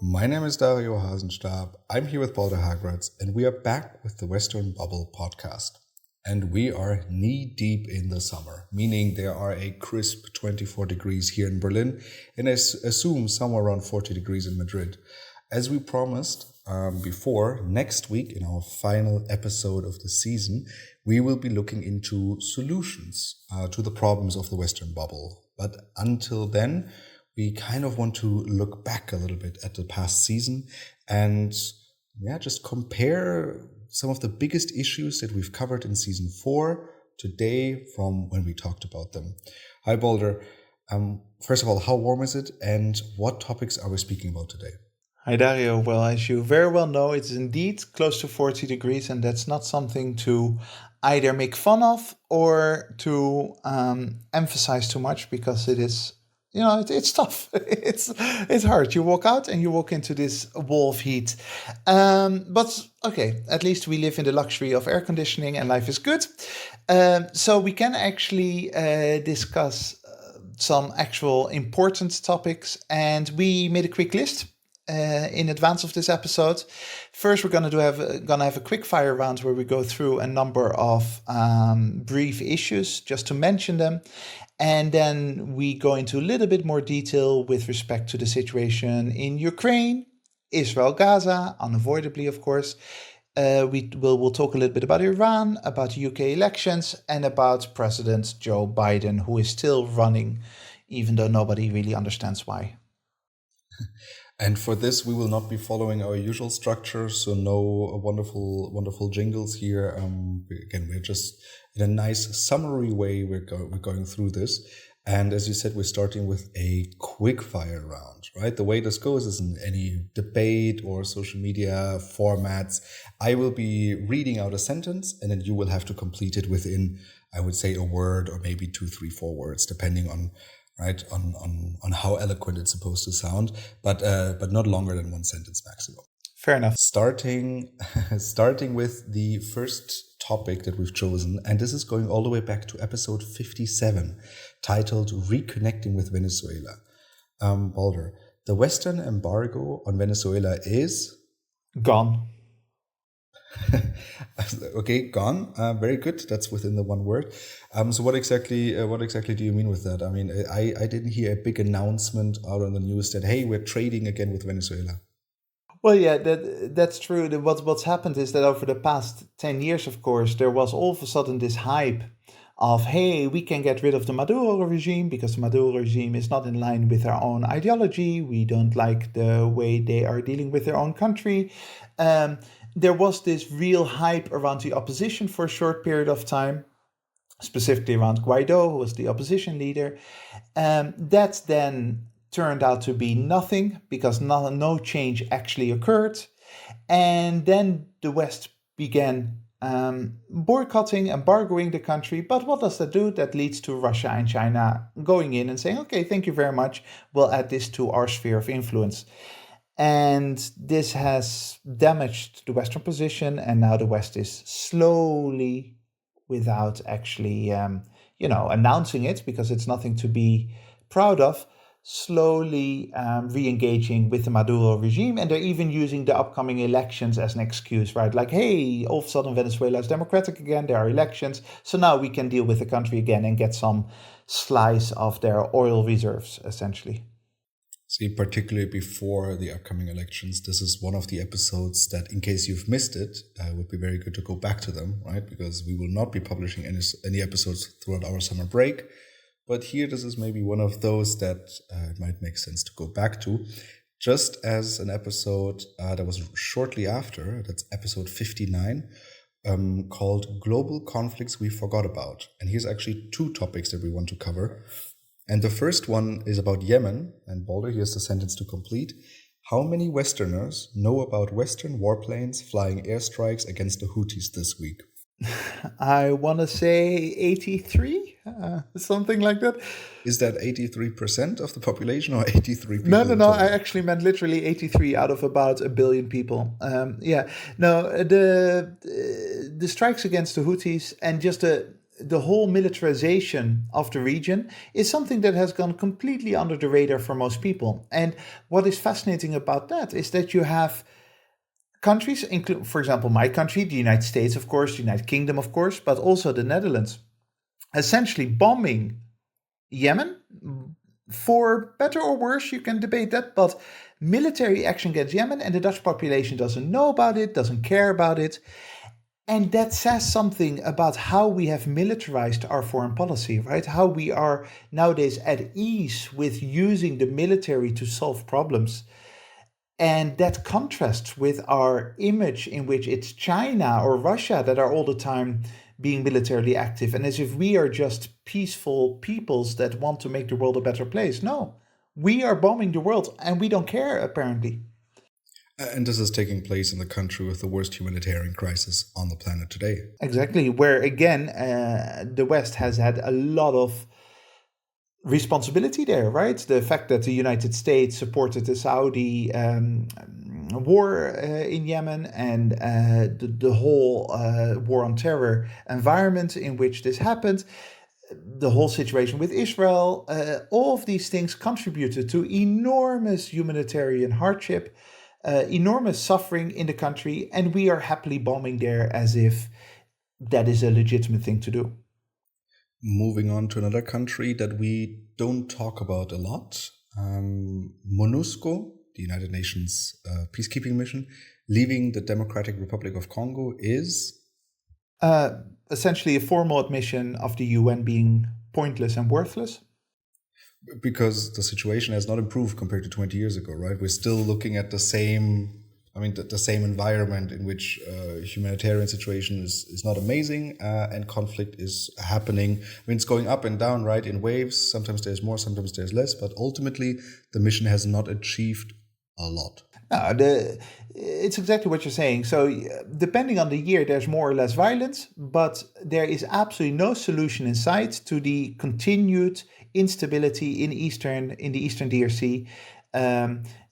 My name is Dario Hasenstab. I'm here with Balder Hagratz, and we are back with the Western Bubble podcast. And we are knee-deep in the summer, meaning there are a crisp 24 degrees here in Berlin, and I assume somewhere around 40 degrees in Madrid. As we promised before, next week in our final episode of the season, we will be looking into solutions to the problems of the Western Bubble. But until then, we kind of want to look back a little bit at the past season and just compare some of the biggest issues that we've covered in season 4 today from when we talked about them. Hi, Balder. First of all, how warm is it and what topics are we speaking about today? Hi Dario. Well, as you very well know, it's indeed close to 40 degrees, and that's not something to either make fun of or to emphasize too much, because it is, it's tough. It's hard. You walk out and you walk into this wall of heat. But okay, at least we live in the luxury of air conditioning and life is good. So we can actually discuss some actual important topics, and we made a quick list in advance of this episode. First, we're gonna have a quick fire round where we go through a number of brief issues just to mention them, and then we go into a little bit more detail with respect to the situation in Ukraine, Israel, Gaza, unavoidably, of course. We'll talk a little bit about Iran, about the UK elections, and about President Joe Biden, who is still running, even though nobody really understands why. And for this, we will not be following our usual structure, so no wonderful jingles here. Again, we're just in a nice summary way. We're going through this, and as you said, we're starting with a quick fire round, right? The way this goes is in any debate or social media formats. I will be reading out a sentence, and then you will have to complete it within, I would say, a word or maybe 2, 3, 4 words, depending on. Right, on how eloquent it's supposed to sound, but not longer than one sentence maximum. Fair enough. Starting with the first topic that we've chosen, and this is going all the way back to episode 57, titled "Reconnecting with Venezuela." Balder, the Western embargo on Venezuela is gone. Okay, gone. Very good. That's within the one word. So what exactly do you mean with that? I mean, I didn't hear a big announcement out on the news that, hey, we're trading again with Venezuela. Well, yeah, that's true. What's happened is that over the past 10 years, of course, there was all of a sudden this hype of, hey, we can get rid of the Maduro regime because the Maduro regime is not in line with our own ideology. We don't like the way they are dealing with their own country. There was this real hype around the opposition for a short period of time, specifically around Guaido, who was the opposition leader. That then turned out to be nothing because no change actually occurred. And then the West began boycotting, embargoing the country. But what does that do? That leads to Russia and China going in and saying, okay, thank you very much. We'll add this to our sphere of influence. And this has damaged the Western position, and now the West is slowly, without actually, announcing it, because it's nothing to be proud of, slowly re-engaging with the Maduro regime. And they're even using the upcoming elections as an excuse, right? Like, hey, all of a sudden Venezuela is democratic again, there are elections, so now we can deal with the country again and get some slice of their oil reserves, essentially. See, particularly before the upcoming elections, this is one of the episodes that, in case you've missed it, would be very good to go back to them, right? Because we will not be publishing any episodes throughout our summer break. But here, this is maybe one of those that it might make sense to go back to. Just as an episode that was shortly after, that's episode 59, called Global Conflicts We Forgot About. And here's actually 2 topics that we want to cover. And the first one is about Yemen. And Balder, here's the sentence to complete. How many Westerners know about Western warplanes flying airstrikes against the Houthis this week? I want to say 83, something like that. Is that 83% of the population or 83 people? No. I actually meant literally 83 out of about 1 billion people. The strikes against the Houthis, and just the whole militarization of the region is something that has gone completely under the radar for most people. And what is fascinating about that is that you have countries, include, for example, my country, the United States, of course, the United Kingdom, of course, but also the Netherlands, essentially bombing Yemen. For better or worse, you can debate that, but military action against Yemen, and the Dutch population doesn't know about it, doesn't care about it. And that says something about how we have militarized our foreign policy, right? How we are nowadays at ease with using the military to solve problems. And that contrasts with our image in which it's China or Russia that are all the time being militarily active, and as if we are just peaceful peoples that want to make the world a better place. No, we are bombing the world and we don't care, apparently. And this is taking place in the country with the worst humanitarian crisis on the planet today. Exactly, where again, the West has had a lot of responsibility there, right? The fact that the United States supported the Saudi war in Yemen, and the whole war on terror environment in which this happened, the whole situation with Israel, all of these things contributed to enormous humanitarian hardship, enormous suffering in the country, and we are happily bombing there as if that is a legitimate thing to do. Moving on to another country that we don't talk about a lot, MONUSCO, the United Nations peacekeeping mission, leaving the Democratic Republic of Congo is essentially a formal admission of the UN being pointless and worthless. Because the situation has not improved compared to 20 years ago, right? We're still looking at the same environment in which humanitarian situation is not amazing, and conflict is happening. I mean, it's going up and down, right, in waves. Sometimes there's more, sometimes there's less, but ultimately the mission has not achieved a lot. It's exactly what you're saying. So depending on the year, there's more or less violence, but there is absolutely no solution in sight to the continued instability in the Eastern DRC.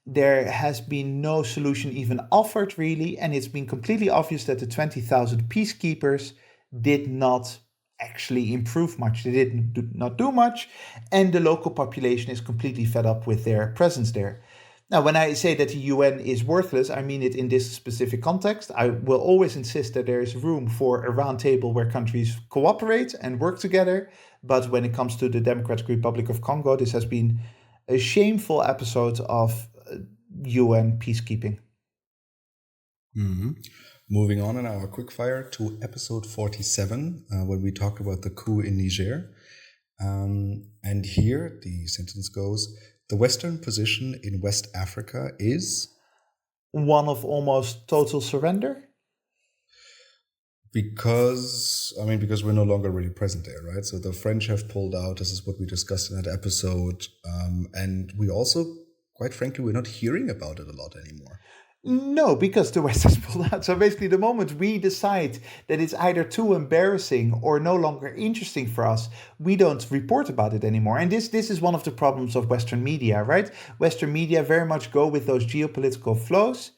There has been no solution even offered, really, and it's been completely obvious that the 20,000 peacekeepers did not actually improve much. They did not do much, and the local population is completely fed up with their presence there. Now, when I say that the UN is worthless, I mean it in this specific context. I will always insist that there is room for a round table where countries cooperate and work together. But when it comes to the Democratic Republic of Congo, this has been a shameful episode of UN peacekeeping. Mm-hmm. Moving on in our quickfire to episode 47, when we talked about the coup in Niger. And here the sentence goes: the Western position in West Africa is one of almost total surrender. Because we're no longer really present there, right? So the French have pulled out. This is what we discussed in that episode. And we also, quite frankly, we're not hearing about it a lot anymore. No, because the West has pulled out. So basically, the moment we decide that it's either too embarrassing or no longer interesting for us, we don't report about it anymore. And this is one of the problems of Western media, right? Western media very much go with those geopolitical flows,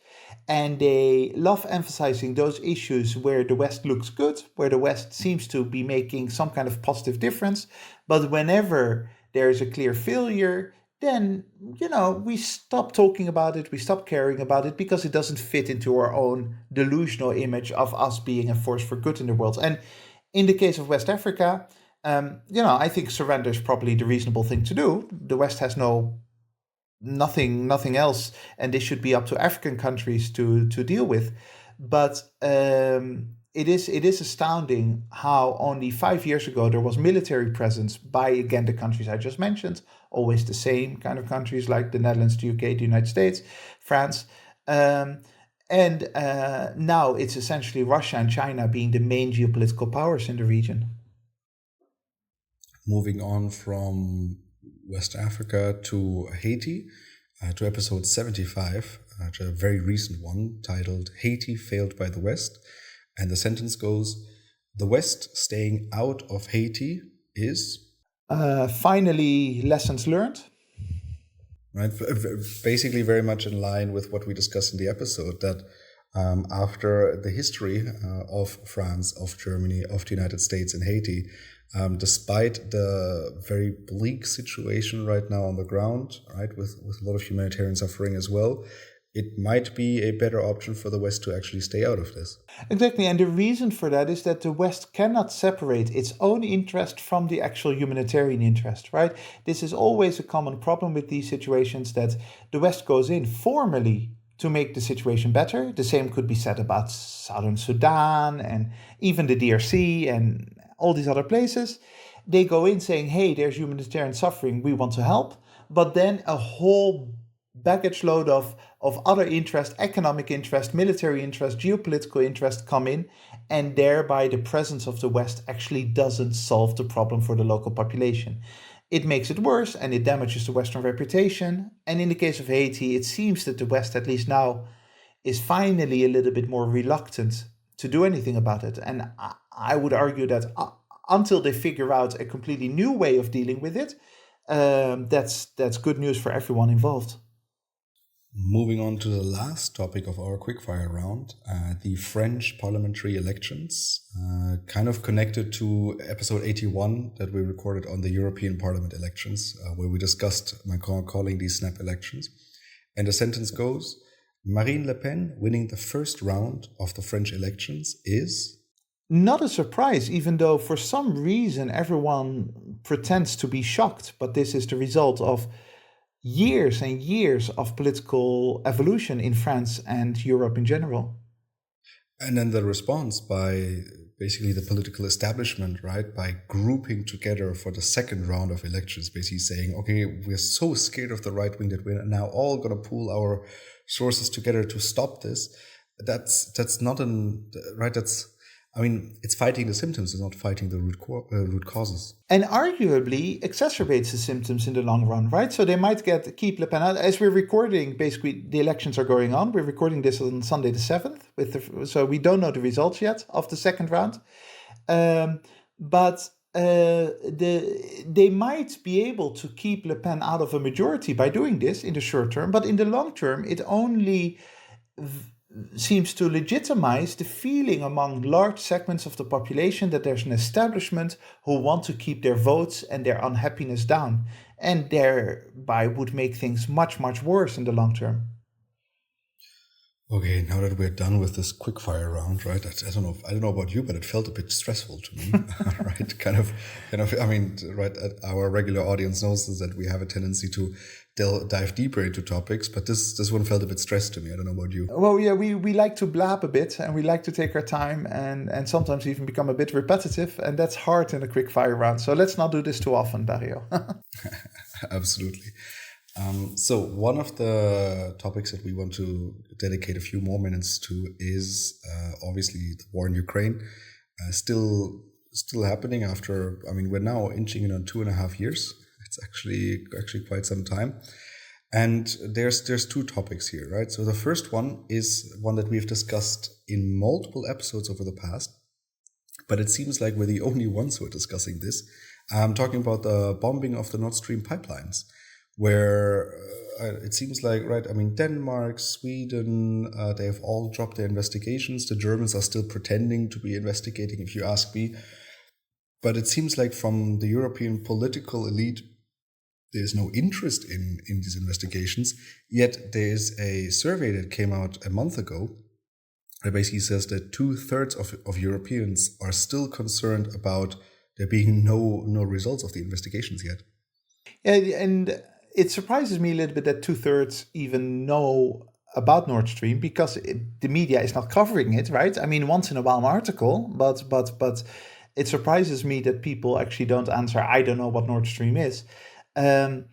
and they love emphasizing those issues where the West looks good, where the West seems to be making some kind of positive difference. But whenever there is a clear failure, then, we stop talking about it, we stop caring about it, because it doesn't fit into our own delusional image of us being a force for good in the world. And in the case of West Africa, I think surrender is probably the reasonable thing to do. The West has nothing else, and this should be up to African countries to deal with. But it is astounding how only 5 years ago there was military presence by, again, the countries I just mentioned, always the same kind of countries like the Netherlands, the UK, the United States, France. And now it's essentially Russia and China being the main geopolitical powers in the region. Moving on from West Africa to Haiti, to episode 75, a very recent one titled Haiti Failed by the West. And the sentence goes: the West staying out of Haiti is... finally, lessons learned. Right, basically very much in line with what we discussed in the episode, that after the history of France, of Germany, of the United States, and Haiti. Despite the very bleak situation right now on the ground, right, with a lot of humanitarian suffering as well, it might be a better option for the West to actually stay out of this. Exactly, and the reason for that is that the West cannot separate its own interest from the actual humanitarian interest, right? This is always a common problem with these situations, that the West goes in formally to make the situation better. The same could be said about Southern Sudan and even the DRC and all these other places. They go in saying, hey, there's humanitarian suffering, we want to help. But then a whole baggage load of other interest, economic interest, military interest, geopolitical interest come in, and thereby the presence of the West actually doesn't solve the problem for the local population. It makes it worse and it damages the Western reputation. And in the case of Haiti, it seems that the West, at least now, is finally a little bit more reluctant to do anything about it. And I would argue that until they figure out a completely new way of dealing with it, that's good news for everyone involved. Moving on to the last topic of our quickfire round, the French parliamentary elections, kind of connected to episode 81 that we recorded on the European Parliament elections, where we discussed Macron calling these snap elections. And the sentence goes, Marine Le Pen winning the first round of the French elections is... Not a surprise, even though for some reason everyone pretends to be shocked, but this is the result of years and years of political evolution in France and Europe in general. And then the response by basically the political establishment, right, by grouping together for the second round of elections, basically saying, okay, we're so scared of the right wing that we're now all going to pool our sources together to stop this. That's not right. It's fighting the symptoms, it's not fighting the root causes. And arguably exacerbates the symptoms in the long run, right? So they might keep Le Pen out. As we're recording, basically, the elections are going on. We're recording this on Sunday the 7th, so we don't know the results yet of the second round. But they might be able to keep Le Pen out of a majority by doing this in the short term, but in the long term, it only seems to legitimize the feeling among large segments of the population that there's an establishment who want to keep their votes and their unhappiness down, and thereby would make things much, much worse in the long term. Okay, now that we're done with this quickfire round, right? I don't know about you, but it felt a bit stressful to me, right? Kind of. I mean, right? Our regular audience knows that we have a tendency to dive deeper into topics, but this one felt a bit stressed to me. I don't know about you. Well, yeah, we like to blab a bit, and we like to take our time, and sometimes even become a bit repetitive, and that's hard in a quickfire round. So let's not do this too often, Dario. Absolutely. So one of the topics that we want to dedicate a few more minutes to is obviously the war in Ukraine, still happening after, we're now inching in on 2.5 years. It's actually quite some time. And there's two topics here, right? So the first one is one that we've discussed in multiple episodes over the past, but it seems like we're the only ones who are discussing this. I'm talking about the bombing of the Nord Stream pipelines, where it seems like, right, Denmark, Sweden, they have all dropped their investigations. The Germans are still pretending to be investigating, if you ask me. But it seems like from the European political elite, there's no interest in these investigations. Yet there's a survey that came out a month ago that basically says that 2/3 of Europeans are still concerned about there being no results of the investigations yet. Yeah, and it surprises me a little bit that 2/3 even know about Nord Stream, because the media is not covering it, right? Once in a while an article, but it surprises me that people actually don't answer, I don't know what Nord Stream is. At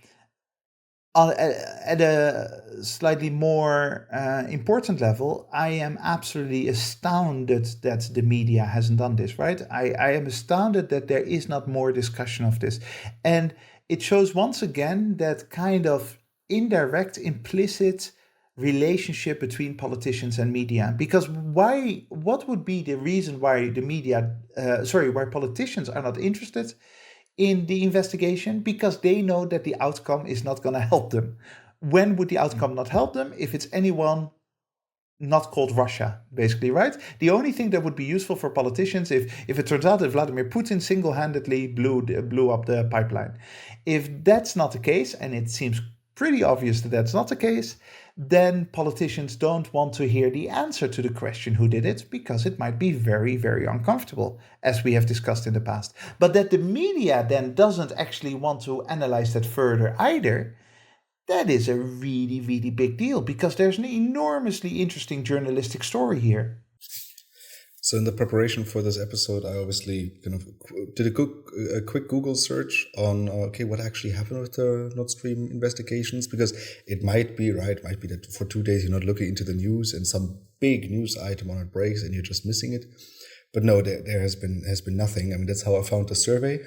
a slightly more important level, I am absolutely astounded that the media hasn't done this, right? I am astounded that there is not more discussion of this. And it shows once again that kind of indirect, implicit relationship between politicians and media. Because what would be the reason why why politicians are not interested in the investigation? Because they know that the outcome is not going to help them. When would the outcome not help them? If it's anyone not called Russia, basically, right? The only thing that would be useful for politicians if it turns out that Vladimir Putin single-handedly blew up the pipeline. If that's not the case, and it seems pretty obvious that that's not the case, then politicians don't want to hear the answer to the question who did it, because it might be very, very uncomfortable, as we have discussed in the past. But that the media then doesn't actually want to analyze that further either, that is a really, really big deal, because there's an enormously interesting journalistic story here. So in the preparation for this episode, I obviously kind of did a quick Google search on, what actually happened with the Nord Stream investigations, because it might be that for 2 days you're not looking into the news and some big news item on it breaks and you're just missing it. But no, there has been nothing. I mean, that's how I found the survey,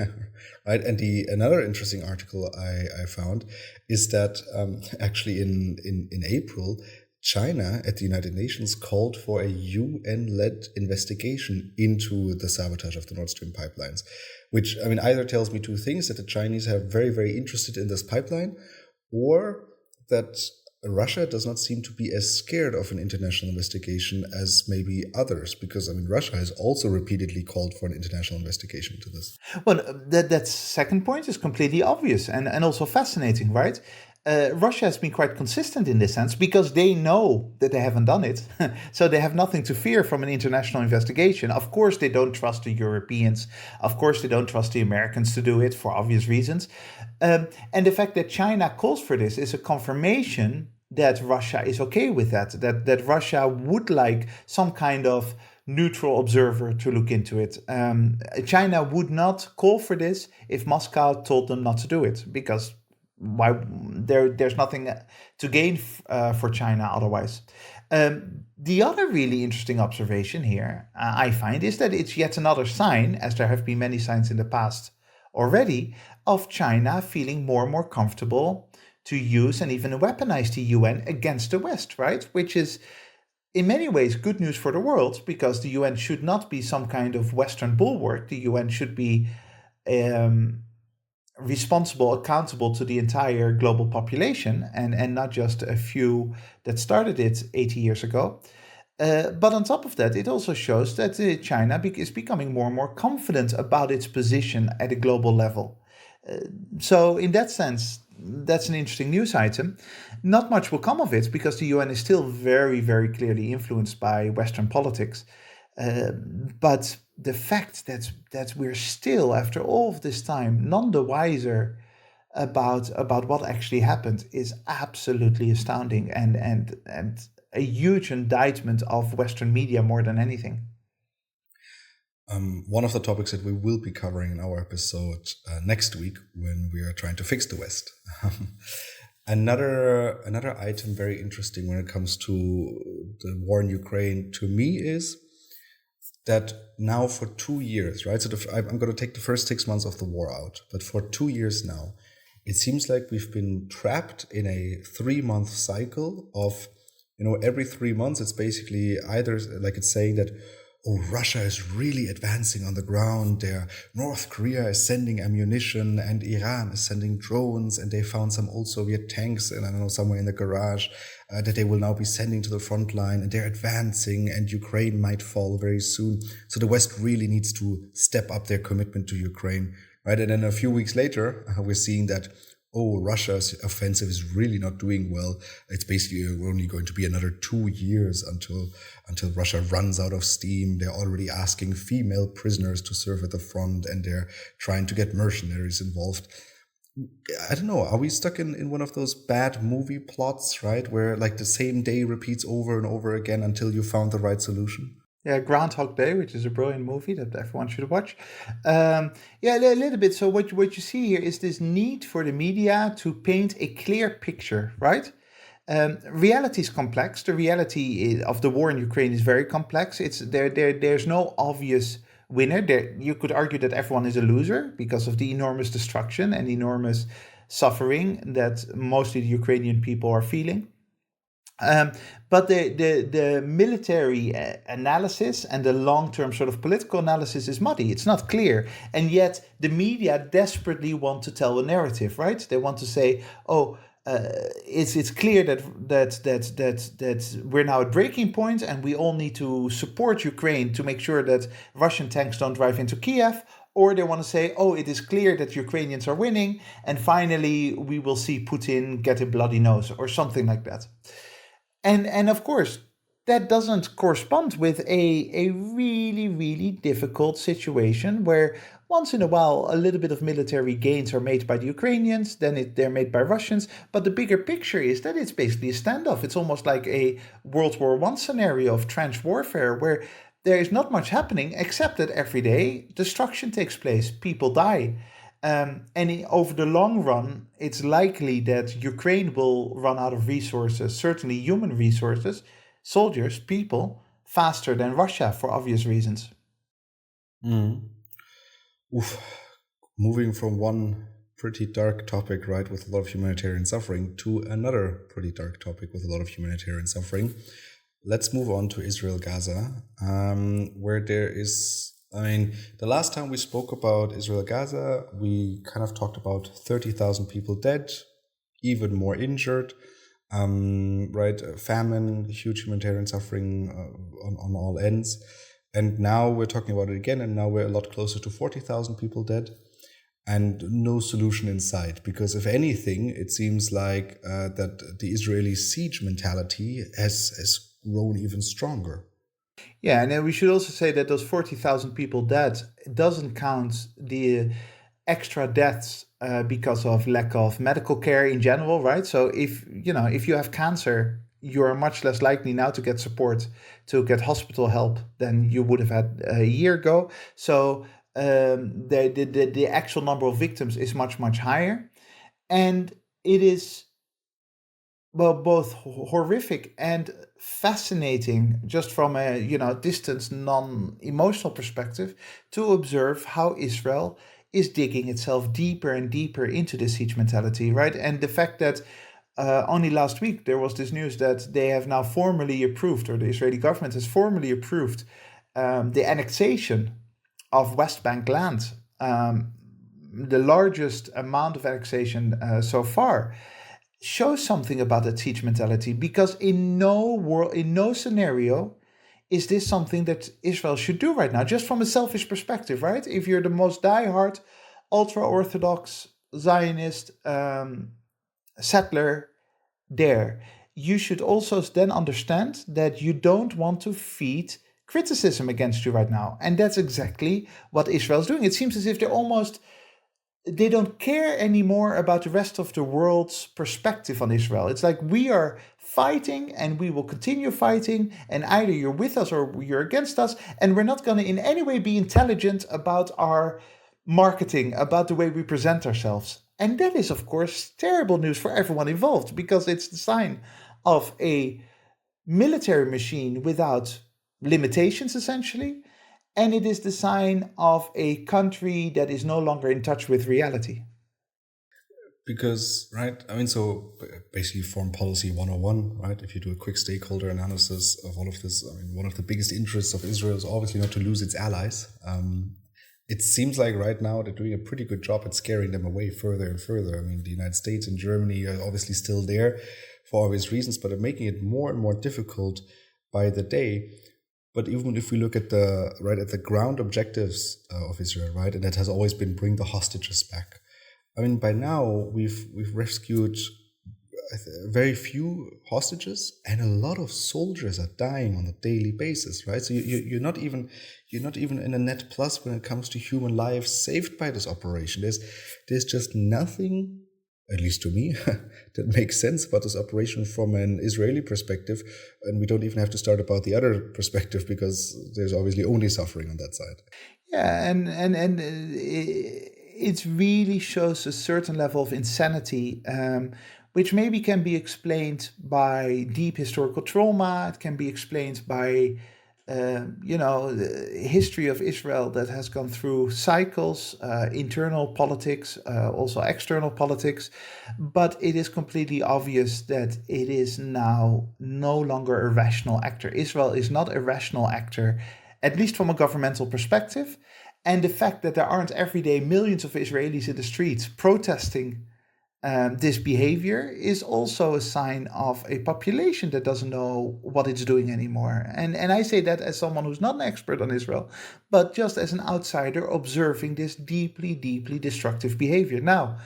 right? And another interesting article I found is that actually in April, China at the United Nations called for a UN-led investigation into the sabotage of the Nord Stream pipelines, which, I mean, either tells me two things: that the Chinese are very, very interested in this pipeline, or that Russia does not seem to be as scared of an international investigation as maybe others, because, I mean, Russia has also repeatedly called for an international investigation into this. Well, that second point is completely obvious and also fascinating, right? Russia has been quite consistent in this sense, because they know that they haven't done it. So they have nothing to fear from an international investigation. Of course, they don't trust the Europeans. Of course, they don't trust the Americans to do it for obvious reasons. And the fact that China calls for this is a confirmation that Russia is okay with that Russia would like some kind of neutral observer to look into it. China would not call for this if Moscow told them not to do it, because there's nothing to gain for China otherwise. The other really interesting observation here, I find, is that it's yet another sign, as there have been many signs in the past already, of China feeling more and more comfortable to use and even weaponize the UN against the West, right? Which is in many ways good news for the world, because the UN should not be some kind of Western bulwark. The UN should be responsible, accountable to the entire global population, and not just a few that started it 80 years ago. But on top of that, it also shows that China is becoming more and more confident about its position at a global level. So in that sense, that's an interesting news item. Not much will come of it, because the UN is still very, very clearly influenced by Western politics. But the fact that we're still, after all of this time, none the wiser about what actually happened is absolutely astounding, and a huge indictment of Western media more than anything. One of the topics that we will be covering in our episode next week, when we are trying to fix the West. Another item very interesting when it comes to the war in Ukraine to me is that now for 2 years, right? So I'm going to take the first 6 months of the war out, but for 2 years now, it seems like we've been trapped in a 3-month cycle of, every 3 months, it's basically either like it's saying that, oh, Russia is really advancing on the ground there. North Korea is sending ammunition and Iran is sending drones, and they found some old Soviet tanks, and I don't know, somewhere in the garage that they will now be sending to the front line, and they're advancing, and Ukraine might fall very soon. So the West really needs to step up their commitment to Ukraine, right? And then a few weeks later, we're seeing that, oh, Russia's offensive is really not doing well. It's basically only going to be another 2 years until Russia runs out of steam. They're already asking female prisoners to serve at the front, and they're trying to get mercenaries involved. I don't know, are we stuck in one of those bad movie plots, right? Where like the same day repeats over and over again until you found the right solution? Yeah, Groundhog Day, which is a brilliant movie that everyone should watch. A little bit. So what you see here is this need for the media to paint a clear picture, right? Reality is complex. The reality of the war in Ukraine is very complex. There's no obvious winner. You could argue that everyone is a loser because of the enormous destruction and enormous suffering that mostly the Ukrainian people are feeling. But the military analysis and the long-term sort of political analysis is muddy. It's not clear. And yet the media desperately want to tell a narrative, right? They want to say, oh, it's clear that we're now at breaking point, and we all need to support Ukraine to make sure that Russian tanks don't drive into Kiev. Or they want to say, oh, it is clear that Ukrainians are winning, and finally we will see Putin get a bloody nose or something like that. And of course, that doesn't correspond with a really, really difficult situation where once in a while a little bit of military gains are made by the Ukrainians, then they're made by Russians. But the bigger picture is that it's basically a standoff. It's almost like a World War I scenario of trench warfare where there is not much happening except that every day destruction takes place, people die. Over the long run, it's likely that Ukraine will run out of resources, certainly human resources, soldiers, people, faster than Russia for obvious reasons. Mm. Oof. Moving from one pretty dark topic, right, with a lot of humanitarian suffering, to another pretty dark topic with a lot of humanitarian suffering. Let's move on to Israel-Gaza, where there is, the last time we spoke about Israel-Gaza, we kind of talked about 30,000 people dead, even more injured, right? Famine, huge humanitarian suffering on all ends. And now we're talking about it again, and now we're a lot closer to 40,000 people dead and no solution in sight. Because if anything, it seems like that the Israeli siege mentality has grown even stronger. Yeah, and then we should also say that those 40,000 people dead doesn't count the extra deaths because of lack of medical care in general, right? So if you have cancer, you're much less likely now to get support, to get hospital help than you would have had a year ago. So the actual number of victims is much, much higher. And it is, well, both horrific and fascinating just from a distance, non-emotional perspective, to observe how Israel is digging itself deeper and deeper into the siege mentality, right? And the fact that only last week there was this news that they have now formally approved, or the Israeli government has formally approved, the annexation of West Bank land, the largest amount of annexation so far, shows something about that siege mentality. Because in no scenario is this something that Israel should do right now, just from a selfish perspective, right? If you're the most diehard, ultra-Orthodox Zionist settler there, you should also then understand that you don't want to feed criticism against you right now. And that's exactly what Israel's doing. It seems as if they don't care anymore about the rest of the world's perspective on Israel. It's like, we are fighting and we will continue fighting, and either you're with us or you're against us, and we're not going to in any way be intelligent about our marketing, about the way we present ourselves. And that is, of course, terrible news for everyone involved, because it's the sign of a military machine without limitations, essentially. And it is the sign of a country that is no longer in touch with reality. Because, right, so basically foreign policy 101, right? If you do a quick stakeholder analysis of all of this, one of the biggest interests of Israel is obviously not to lose its allies. It seems like right now they're doing a pretty good job at scaring them away further and further. The United States and Germany are obviously still there for obvious reasons, but are making it more and more difficult by the day. But even if we look at the ground objectives of Israel, right, and that has always been bring the hostages back. By now we've rescued very few hostages, and a lot of soldiers are dying on a daily basis, right? So you're not even in a net plus when it comes to human lives saved by this operation. There's just nothing, at least to me, that makes sense about this operation from an Israeli perspective. And we don't even have to start about the other perspective, because there's obviously only suffering on that side. Yeah, and it really shows a certain level of insanity, which maybe can be explained by deep historical trauma. It can be explained by the history of Israel that has gone through cycles, internal politics, also external politics. But it is completely obvious that it is now no longer a rational actor. Israel is not a rational actor, at least from a governmental perspective. And the fact that there aren't every day millions of Israelis in the streets protesting this behavior is also a sign of a population that doesn't know what it's doing anymore. And I say that as someone who's not an expert on Israel, but just as an outsider observing this deeply, deeply destructive behavior. Now,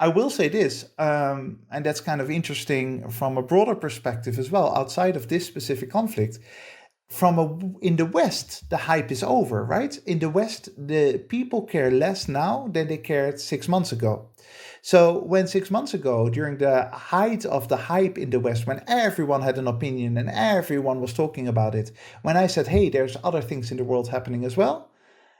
I will say this, and that's kind of interesting from a broader perspective as well, outside of this specific conflict. In the West, the hype is over, right? In the West, the people care less now than they cared 6 months ago. So when 6 months ago, during the height of the hype in the West, when everyone had an opinion and everyone was talking about it, when I said, hey, there's other things in the world happening as well,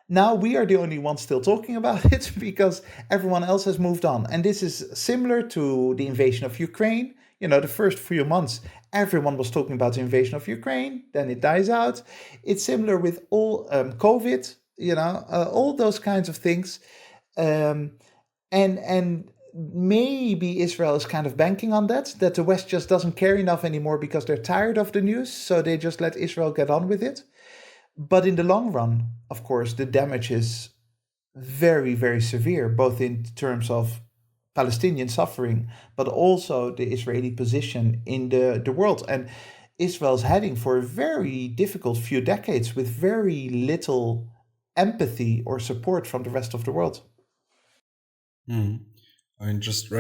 now we are the only ones still talking about it because everyone else has moved on. And this is similar to the invasion of Ukraine. The first few months, everyone was talking about the invasion of Ukraine, then it dies out. It's similar with all COVID, all those kinds of things. And maybe Israel is kind of banking on that the West just doesn't care enough anymore because they're tired of the news, so they just let Israel get on with it. But in the long run, of course, the damage is very, very severe, both in terms of Palestinian suffering, but also the Israeli position in the world. And Israel's heading for a very difficult few decades with very little empathy or support from the rest of the world. I mean, just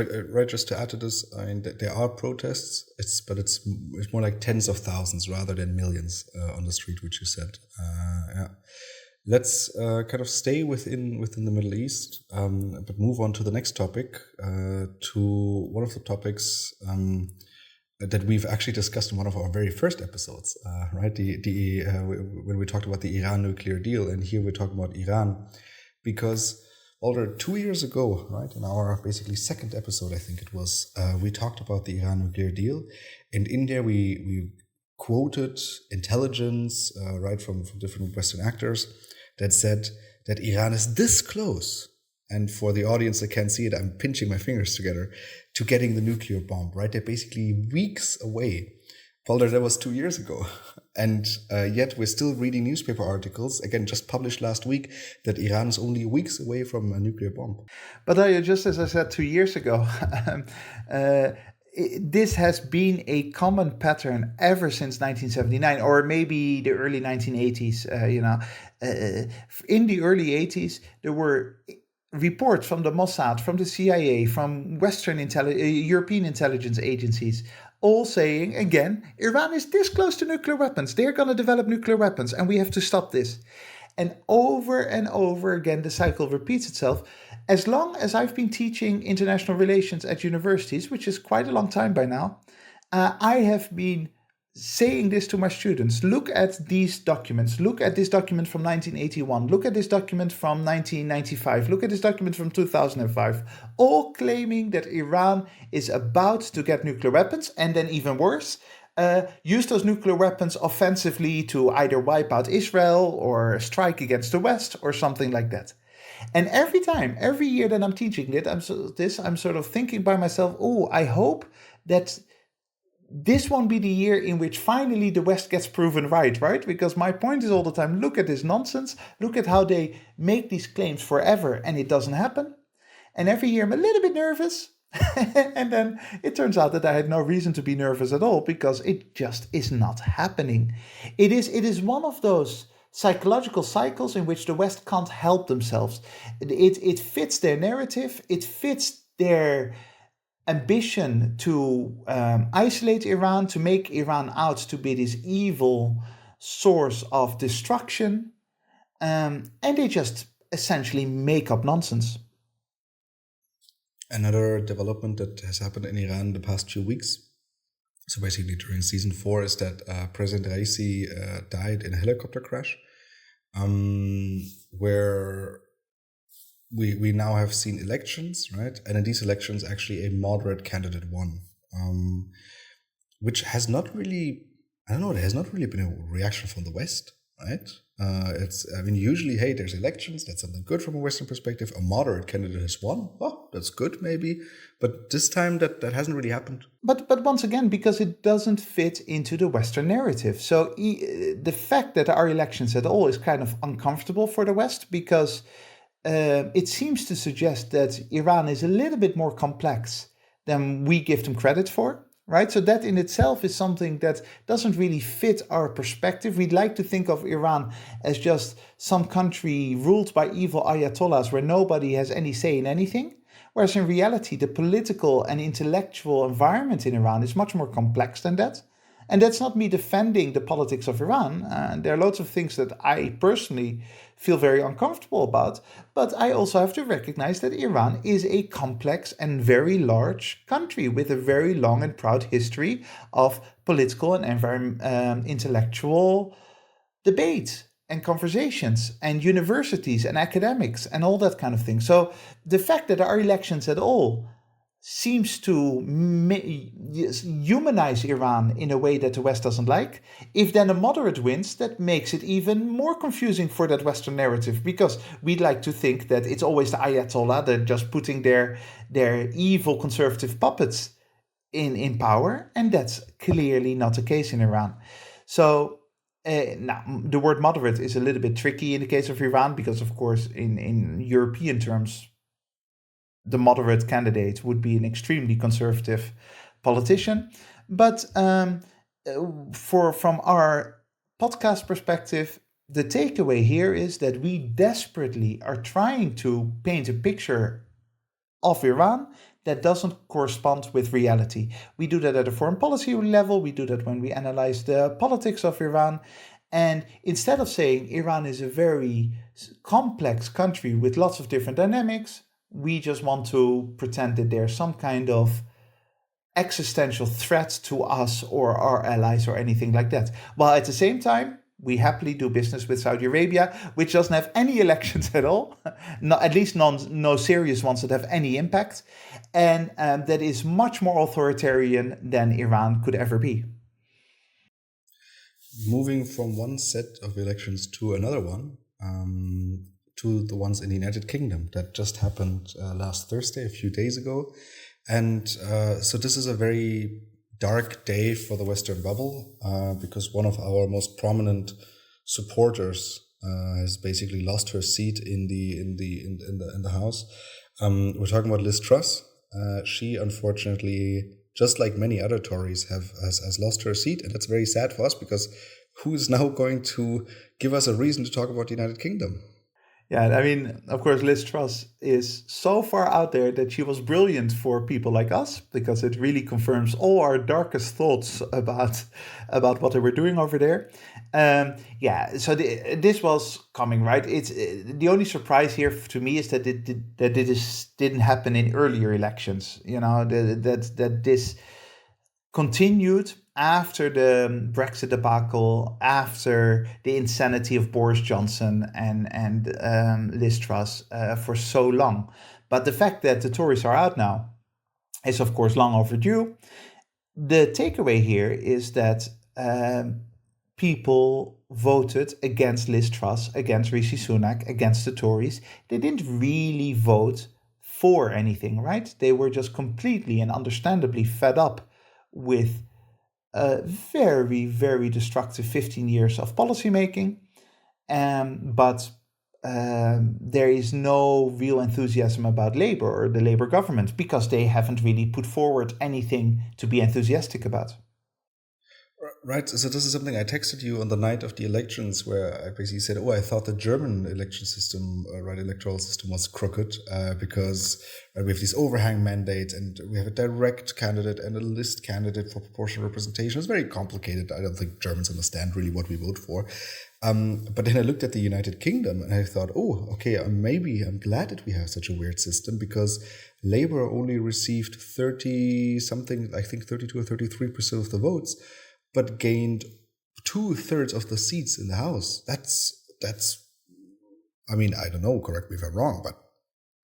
just to add to this, I mean, there are protests. It's more like tens of thousands rather than millions on the street, which you said. Yeah. Let's kind of stay within the Middle East, but move on to the next topic, to one of the topics that we've actually discussed in one of our very first episodes, right? When we talked about the Iran nuclear deal, and here we're talking about Iran, because already 2 years ago, right, in our basically second episode, I think it was, we talked about the Iran nuclear deal, and in there we quoted intelligence, right, from different Western actors that said that Iran is this close. And for the audience that can't see it, I'm pinching my fingers together, to getting the nuclear bomb, right? They're basically weeks away. Polder, that was 2 years ago. And yet we're still reading newspaper articles, again, just published last week, that Iran is only weeks away from a nuclear bomb. But just as I said 2 years ago, this has been a common pattern ever since 1979, or maybe the early 1980s. In the early 80s, there were reports from the Mossad, from the CIA, from Western European intelligence agencies, all saying, again, Iran is this close to nuclear weapons. They're going to develop nuclear weapons, and we have to stop this. And over again, the cycle repeats itself. As long as I've been teaching international relations at universities, which is quite a long time by now, I have been saying this to my students. Look at these documents. Look at this document from 1981. Look at this document from 1995. Look at this document from 2005. All claiming that Iran is about to get nuclear weapons, and then even worse, use those nuclear weapons offensively to either wipe out Israel or strike against the West or something like that. And every year that I'm teaching I'm sort of thinking by myself, I hope that this won't be the year in which finally the West gets proven right? Because my point is all the time, look at this nonsense, look at how they make these claims forever and it doesn't happen. And every year I'm a little bit nervous. And then it turns out that I had no reason to be nervous at all, because it just is not happening. It is one of those psychological cycles in which the West can't help themselves. It fits their narrative, it fits their ambition to isolate Iran, to make Iran out to be this evil source of destruction, and they just essentially make up nonsense. Another development that has happened in Iran the past few weeks, so basically during season 4, is that President Raisi died in a helicopter crash, where we now have seen elections, right? And in these elections, actually a moderate candidate won, which has not really, there has not really been a reaction from the West, right? Usually, hey, there's elections, that's something good from a Western perspective. A moderate candidate has won. Oh, that's good, maybe. But this time that hasn't really happened. But once again, because it doesn't fit into the Western narrative. So the fact that there are elections at all is kind of uncomfortable for the West, because it seems to suggest that Iran is a little bit more complex than we give them credit for, right? So that in itself is something that doesn't really fit our perspective. We'd like to think of Iran as just some country ruled by evil ayatollahs where nobody has any say in anything. Whereas in reality, the political and intellectual environment in Iran is much more complex than that. And that's not me defending the politics of Iran. There are lots of things that I personally feel very uncomfortable about. But I also have to recognize that Iran is a complex and very large country with a very long and proud history of political and intellectual debate and conversations and universities and academics and all that kind of thing. So the fact that there are elections at all seems to humanize Iran in a way that the West doesn't like. If then a moderate wins, that makes it even more confusing for that Western narrative, because we'd like to think that it's always the Ayatollah, they're just putting their evil conservative puppets in power, and that's clearly not the case in Iran. So now, the word moderate is a little bit tricky in the case of Iran, because, of course, in European terms, the moderate candidate would be an extremely conservative politician. But from our podcast perspective, the takeaway here is that we desperately are trying to paint a picture of Iran that doesn't correspond with reality. We do that at a foreign policy level. We do that when we analyze the politics of Iran. And instead of saying Iran is a very complex country with lots of different dynamics, we just want to pretend that there's some kind of existential threat to us or our allies or anything like that. While at the same time, we happily do business with Saudi Arabia, which doesn't have any elections at all, at least no serious ones that have any impact, and that is much more authoritarian than Iran could ever be. Moving from one set of elections to another one, to the ones in the United Kingdom that just happened last Thursday, a few days ago. And so this is a very dark day for the Western bubble, because one of our most prominent supporters has basically lost her seat in the House. We're talking about Liz Truss. She unfortunately, just like many other Tories, has lost her seat, and that's very sad for us, because who is now going to give us a reason to talk about the United Kingdom? Yeah, I mean, of course, Liz Truss is so far out there that she was brilliant for people like us, because it really confirms all our darkest thoughts about what they were doing over there. So this was coming, right? It's the only surprise here to me is that this didn't happen in earlier elections. You know, that this continued after the Brexit debacle, after the insanity of Boris Johnson and Liz Truss for so long. But the fact that the Tories are out now is, of course, long overdue. The takeaway here is that people voted against Liz Truss, against Rishi Sunak, against the Tories. They didn't really vote for anything, right? They were just completely and understandably fed up with very, very destructive 15 years of policymaking. But there is no real enthusiasm about Labour or the Labour government, because they haven't really put forward anything to be enthusiastic about. Right. So this is something I texted you on the night of the elections, where I basically said, I thought the German election system, electoral system was crooked, because we have these overhang mandates, and we have a direct candidate and a list candidate for proportional representation. It's very complicated. I don't think Germans understand really what we vote for. But then I looked at the United Kingdom and I thought, maybe I'm glad that we have such a weird system, because Labour only received 32 or 33% of the votes, but gained 2/3 of the seats in the House. That's, I mean, I don't know, correct me if I'm wrong, but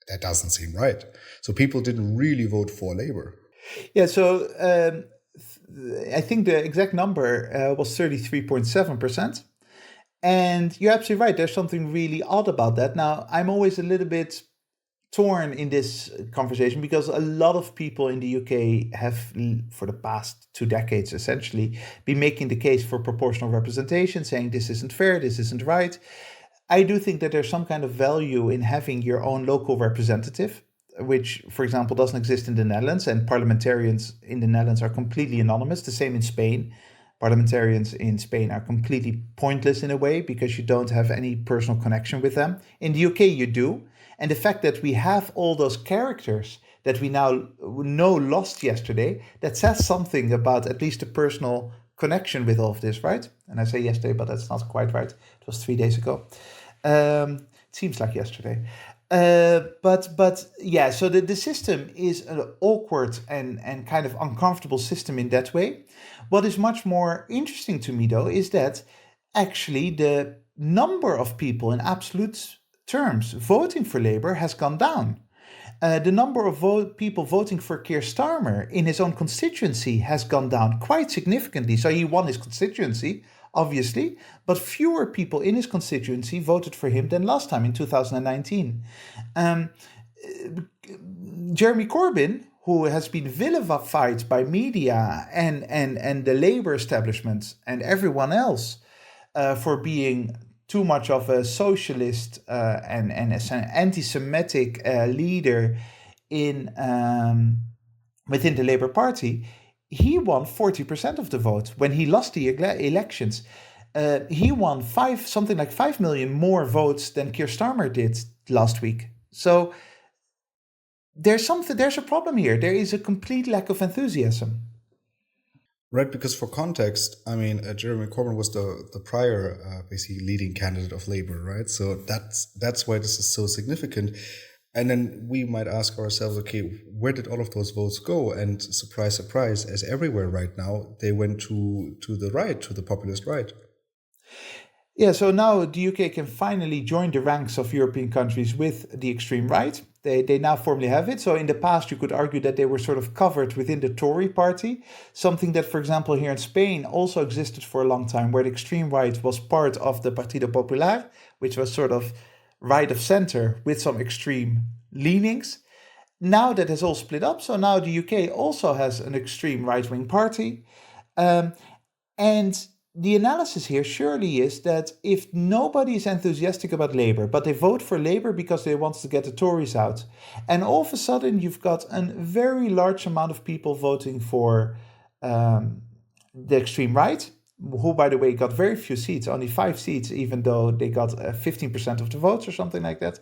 that doesn't seem right. So people didn't really vote for Labour. Yeah, so I think the exact number was 33.7%. And you're absolutely right. There's something really odd about that. Now, I'm always a little bit torn in this conversation, because a lot of people in the UK have, for the past 2 decades essentially, been making the case for proportional representation, saying this isn't fair, this isn't right. I do think that there's some kind of value in having your own local representative, which, for example, doesn't exist in the Netherlands, and parliamentarians in the Netherlands are completely anonymous. The same in Spain. Parliamentarians in Spain are completely pointless in a way because you don't have any personal connection with them. In the UK, you do. And the fact that we have all those characters that we now know lost yesterday, that says something about at least a personal connection with all of this, right? And I say yesterday, but that's not quite right. It was 3 days ago. It seems like yesterday. But yeah, so the system is an awkward and kind of uncomfortable system in that way. What is much more interesting to me, though, is that actually the number of people in absolute terms voting for Labour has gone down. The number of people voting for Keir Starmer in his own constituency has gone down quite significantly. So he won his constituency, obviously, but fewer people in his constituency voted for him than last time in 2019. Jeremy Corbyn, who has been vilified by media and the Labour establishment and everyone else for being too much of a socialist and an anti-Semitic leader in within the Labour Party, he won 40% of the vote when he lost the elections. He won something like 5 million more votes than Keir Starmer did last week. So there's a problem here. There is a complete lack of enthusiasm. Right, because for context, I mean, Jeremy Corbyn was the prior basically leading candidate of Labour, right? So that's why this is so significant. And then we might ask ourselves, okay, where did all of those votes go? And surprise, surprise, as everywhere right now, they went to the right, to the populist right. Yeah, so now the UK can finally join the ranks of European countries with the extreme right. They now formally have it. So in the past, you could argue that they were sort of covered within the Tory party, something that, for example, here in Spain also existed for a long time, where the extreme right was part of the Partido Popular, which was sort of right of center with some extreme leanings. Now that has all split up. So now the UK also has an extreme right-wing party. And the analysis here surely is that if nobody is enthusiastic about Labour, but they vote for Labour because they want to get the Tories out, and all of a sudden you've got a very large amount of people voting for the extreme right, who, by the way, got very few seats, only 5 seats, even though they got 15% of the votes or something like that.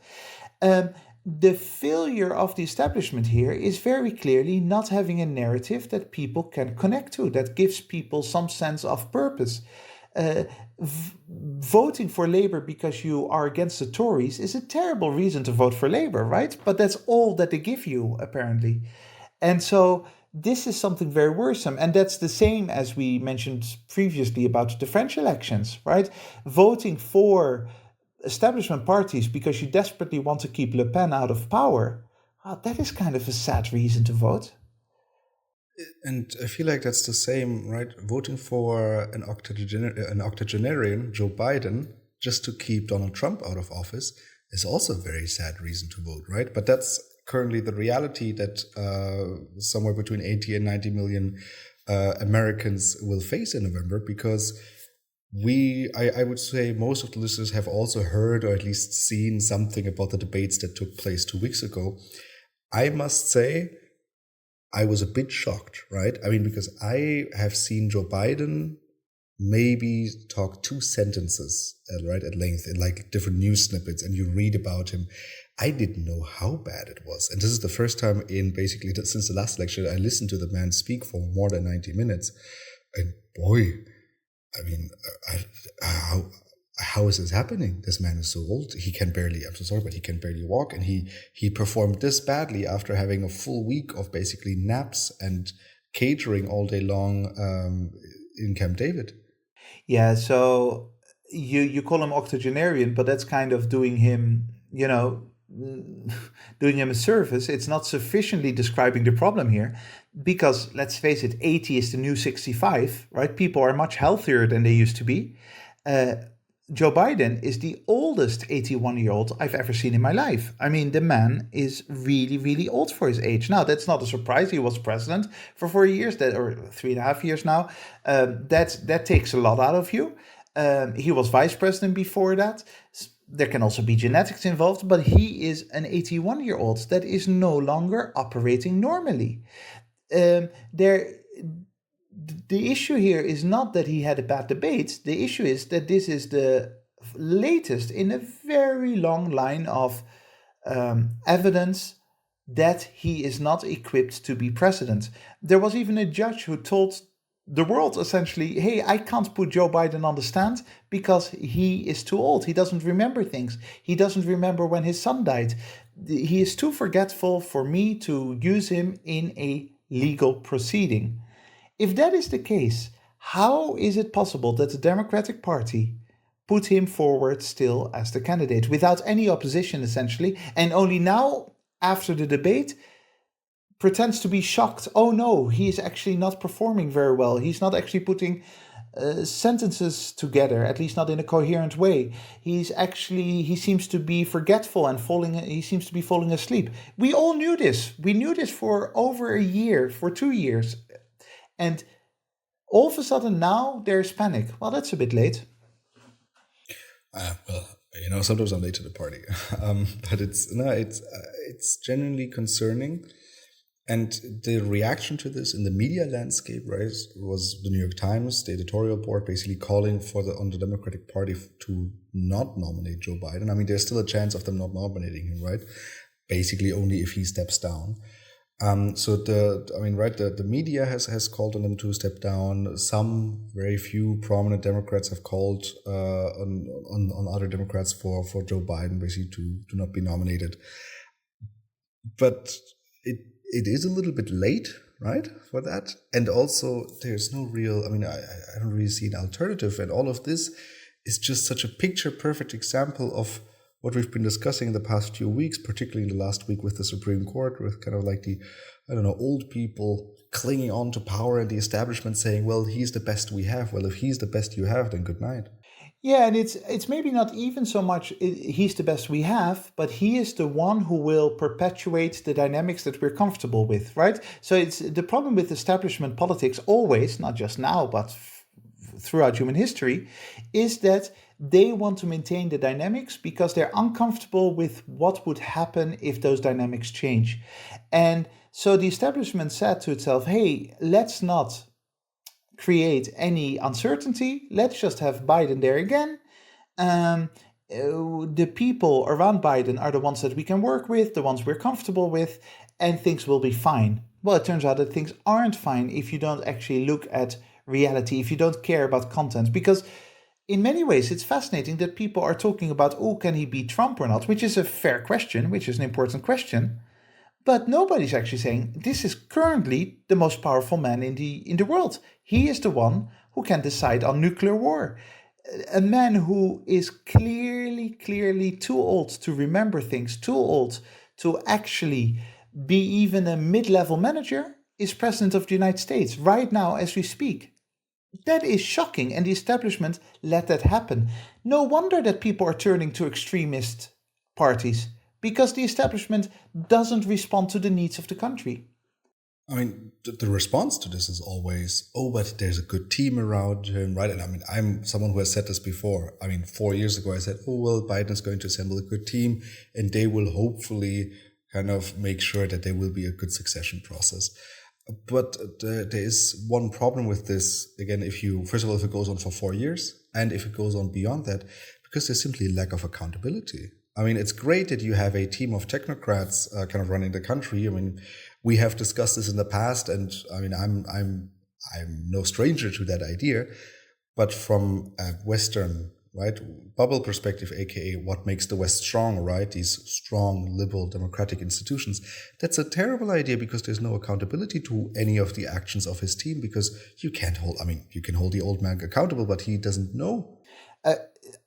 The failure of the establishment here is very clearly not having a narrative that people can connect to, that gives people some sense of purpose. Voting for Labour because you are against the Tories is a terrible reason to vote for Labour, right? But that's all that they give you, apparently. And so this is something very worrisome. And that's the same as we mentioned previously about the French elections, right? Voting for establishment parties because you desperately want to keep Le Pen out of power, that is kind of a sad reason to vote. And I feel like that's the same, right? Voting for an octogenarian, Joe Biden, just to keep Donald Trump out of office is also a very sad reason to vote, right? But that's currently the reality that somewhere between 80 and 90 million Americans will face in November, because I would say most of the listeners have also heard or at least seen something about the debates that took place 2 weeks ago. I must say, I was a bit shocked, right? I mean, because I have seen Joe Biden maybe talk 2 sentences, right, at length in like different news snippets, and you read about him. I didn't know how bad it was. And this is the first time in basically since the last election I listened to the man speak for more than 90 minutes. And boy, I mean, how is this happening? This man is so old. He can barely, I'm so sorry, but he can barely walk. And he performed this badly after having a full week of basically naps and catering all day long in Camp David. Yeah, so you call him octogenarian, but that's kind of doing him, doing him a service. It's not sufficiently describing the problem here, because let's face it, 80 is the new 65, right? People are much healthier than they used to be. Joe Biden is the oldest 81-year-old I've ever seen in my life. I mean, the man is really, really old for his age. Now, that's not a surprise. He was president for 4 years, or 3.5 years now. That takes a lot out of you. He was vice president before that. There can also be genetics involved, but he is an 81-year-old that is no longer operating normally. There, the issue here is not that he had a bad debate. The issue is that this is the latest in a very long line of evidence that he is not equipped to be president. There was even a judge who told the world essentially, hey, I can't put Joe Biden on the stand because he is too old. He doesn't remember things. He doesn't remember when his son died. He is too forgetful for me to use him in a legal proceeding. If that is the case, how is it possible that the Democratic Party put him forward still as the candidate without any opposition, essentially, and only now, after the debate, pretends to be shocked? Oh no, he is actually not performing very well. He's not actually putting sentences together, at least not in a coherent way. He seems to be forgetful and he seems to be falling asleep. We all knew this. We knew this for over a year, for 2 years. And all of a sudden now there's panic. Well, that's a bit late. Well, sometimes I'm late to the party, but it's genuinely concerning. And the reaction to this in the media landscape, right, was the New York Times, the editorial board, basically calling on the Democratic Party to not nominate Joe Biden. I mean, there's still a chance of them not nominating him, right? Basically, only if he steps down. The media has called on him to step down. Some very few prominent Democrats have called on other Democrats for Joe Biden basically to not be nominated. But it is a little bit late, right, for that. And also there's no real, I don't really see an alternative. And all of this is just such a picture perfect example of what we've been discussing in the past few weeks, particularly in the last week with the Supreme Court, with kind of like the, old people clinging on to power and the establishment saying, well, he's the best we have. Well, if he's the best you have, then good night. Yeah, and it's maybe not even so much he's the best we have, but he is the one who will perpetuate the dynamics that we're comfortable with, right? So it's the problem with establishment politics always, not just now, but throughout human history, is that they want to maintain the dynamics because they're uncomfortable with what would happen if those dynamics change. And so the establishment said to itself, hey, let's not create any uncertainty. Let's just have Biden there again. The people around Biden are the ones that we can work with, the ones we're comfortable with, and things will be fine. Well, it turns out that things aren't fine if you don't actually look at reality, if you don't care about content. Because in many ways, it's fascinating that people are talking about, oh, can he beat Trump or not? Which is a fair question, which is an important question. But nobody's actually saying this is currently the most powerful man in the world. He is the one who can decide on nuclear war. A man who is clearly too old to remember things, too old to actually be even a mid-level manager, is president of the United States right now as we speak. That is shocking, and the establishment let that happen. No wonder that people are turning to extremist parties, because the establishment doesn't respond to the needs of the country. I mean, the response to this is always, oh, but there's a good team around him, right? And I mean, I'm someone who has said this before. I mean, 4 years ago, I said, oh, well, Biden is going to assemble a good team and they will hopefully kind of make sure that there will be a good succession process. But there is one problem with this. Again, if it goes on for 4 years and if it goes on beyond that, because there's simply a lack of accountability. I mean, it's great that you have a team of technocrats kind of running the country. I mean, we have discussed this in the past, and I mean, I'm no stranger to that idea. But from a Western, right, bubble perspective, aka what makes the West strong, right? These strong liberal democratic institutions. That's a terrible idea because there's no accountability to any of the actions of his team, because you can hold the old man accountable, but he doesn't know.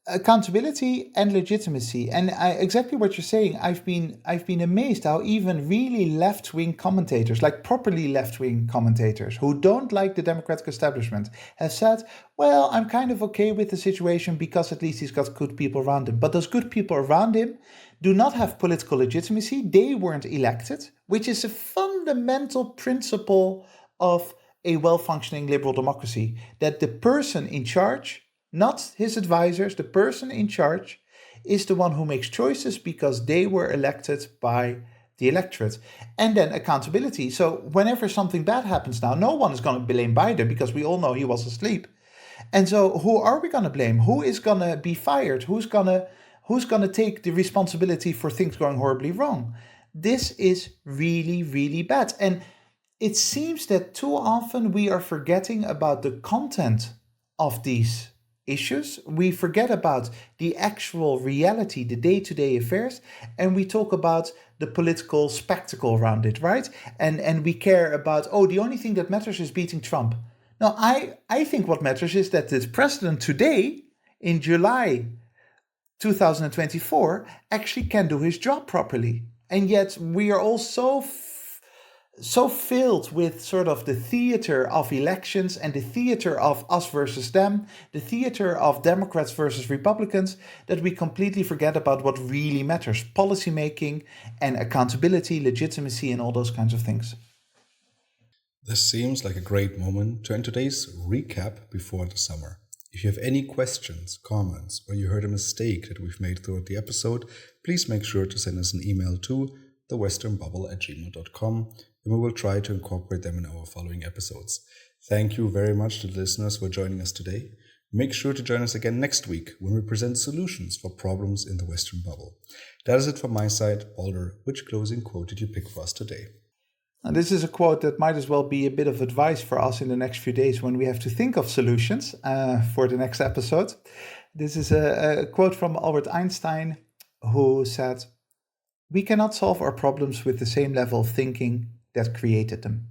Accountability and legitimacy, and exactly what you're saying. I've been amazed how even really left-wing commentators, like properly left-wing commentators who don't like the Democratic establishment, have said, well, I'm kind of okay with the situation because at least he's got good people around him. But those good people around him do not have political legitimacy. They weren't elected, which is a fundamental principle of a well-functioning liberal democracy, that the person in charge not his advisors. The person in charge is the one who makes choices because they were elected by the electorate. And then accountability. So whenever something bad happens now, no one is going to blame Biden because we all know he was asleep. And so who are we going to blame? Who is going to be fired? Who's going to take the responsibility for things going horribly wrong? This is really, really bad. And it seems that too often we are forgetting about the content of these issues. We forget about the actual reality, the day-to-day affairs, and we talk about the political spectacle around it, right? And we care about, oh, the only thing that matters is beating Trump. No, I think what matters is that the president today, in July 2024, actually can do his job properly. And yet we are all so filled with sort of the theater of elections and the theater of us versus them, the theater of Democrats versus Republicans, that we completely forget about what really matters: policymaking and accountability, legitimacy, and all those kinds of things. This seems like a great moment to end today's recap before the summer. If you have any questions, comments, or you heard a mistake that we've made throughout the episode, please make sure to send us an email to thewesternbubble@gmail.com, and we will try to incorporate them in our following episodes. Thank you very much to the listeners for joining us today. Make sure to join us again next week when we present solutions for problems in the Western bubble. That is it from my side. Balder, which closing quote did you pick for us today? And this is a quote that might as well be a bit of advice for us in the next few days when we have to think of solutions for the next episode. This is a quote from Albert Einstein, who said, "We cannot solve our problems with the same level of thinking that created them."